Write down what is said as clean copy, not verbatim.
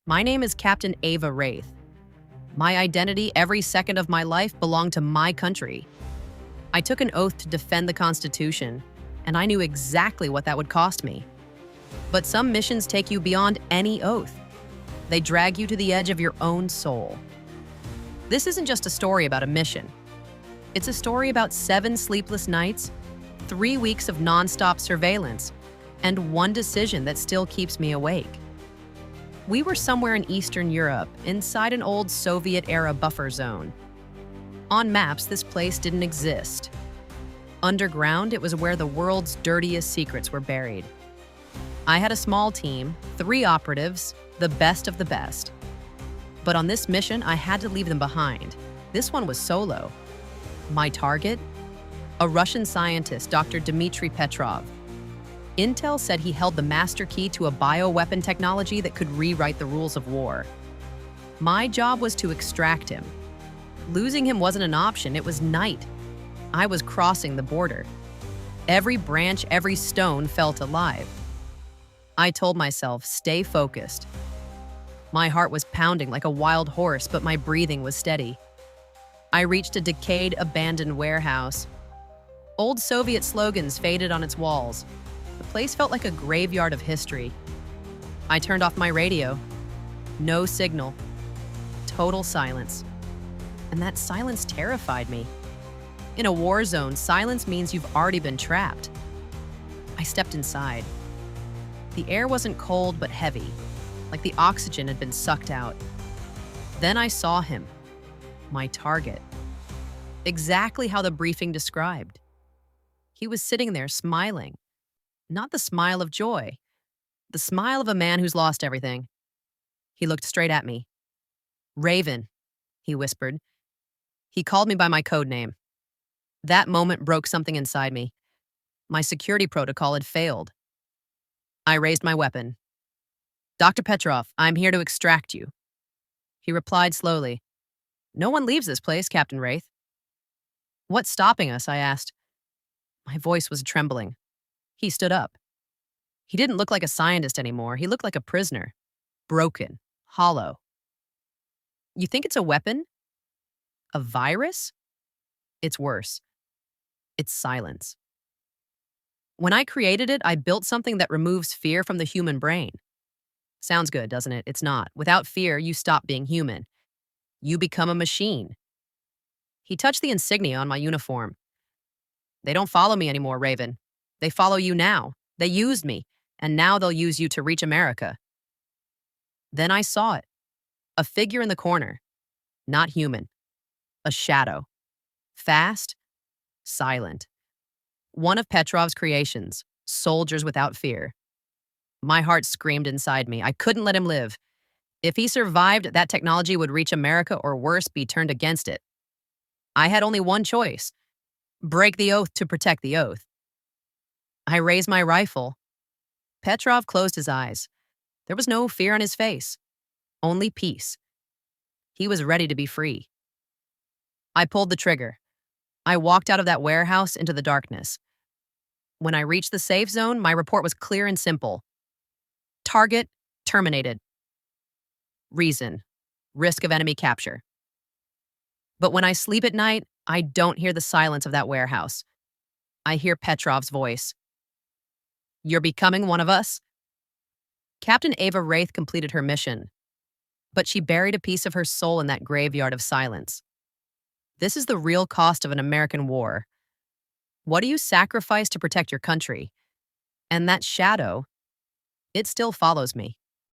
My name is Captain Ava Wraith. My identity every second of my life belonged to my country. I took an oath to defend the Constitution, and I knew exactly what that would cost me. But some missions take you beyond any oath. They drag you to the edge of your own soul. This isn't just a story about a mission. It's a story about 7 sleepless nights, 3 weeks of nonstop surveillance, and one decision that still keeps me awake. We were somewhere in Eastern Europe, inside an old Soviet-era buffer zone. On maps, this place didn't exist. Underground, it was where the world's dirtiest secrets were buried. I had a small team, 3 operatives, the best of the best. But on this mission, I had to leave them behind. This one was solo. My target? A Russian scientist, Dr. Dmitry Petrov. Intel said he held the master key to a bioweapon technology that could rewrite the rules of war. My job was to extract him. Losing him wasn't an option, it was night. I was crossing the border. Every branch, every stone felt alive. I told myself, stay focused. My heart was pounding like a wild horse, but my breathing was steady. I reached a decayed, abandoned warehouse. Old Soviet slogans faded on its walls. The place felt like a graveyard of history. I turned off my radio. No signal. Total silence. And that silence terrified me. In a war zone, silence means you've already been trapped. I stepped inside. The air wasn't cold but heavy, like the oxygen had been sucked out. Then I saw him, my target. Exactly how the briefing described. He was sitting there smiling. Not the smile of joy, the smile of a man who's lost everything. He looked straight at me. Raven, he whispered. He called me by my code name. That moment broke something inside me. My security protocol had failed. I raised my weapon. Dr. Petrov, I'm here to extract you. He replied slowly. No one leaves this place, Captain Wraith. What's stopping us? I asked. My voice was trembling. He stood up. He didn't look like a scientist anymore. He looked like a prisoner. Broken. Hollow. You think it's a weapon? A virus? It's worse. It's silence. When I created it, I built something that removes fear from the human brain. Sounds good, doesn't it? It's not. Without fear, you stop being human. You become a machine. He touched the insignia on my uniform. They don't follow me anymore, Raven. They follow you now. They used me, and now they'll use you to reach America. Then I saw it. A figure in the corner. Not human. A shadow. Fast. Silent. One of Petrov's creations. Soldiers without fear. My heart screamed inside me. I couldn't let him live. If he survived, that technology would reach America or worse, be turned against it. I had only one choice. Break the oath to protect the oath. I raised my rifle. Petrov closed his eyes. There was no fear on his face. Only peace. He was ready to be free. I pulled the trigger. I walked out of that warehouse into the darkness. When I reached the safe zone, my report was clear and simple. Target terminated. Reason: risk of enemy capture. But when I sleep at night, I don't hear the silence of that warehouse. I hear Petrov's voice. You're becoming one of us? Captain Ava Wraith completed her mission, but she buried a piece of her soul in that graveyard of silence. This is the real cost of an American war. What do you sacrifice to protect your country? And that shadow, it still follows me.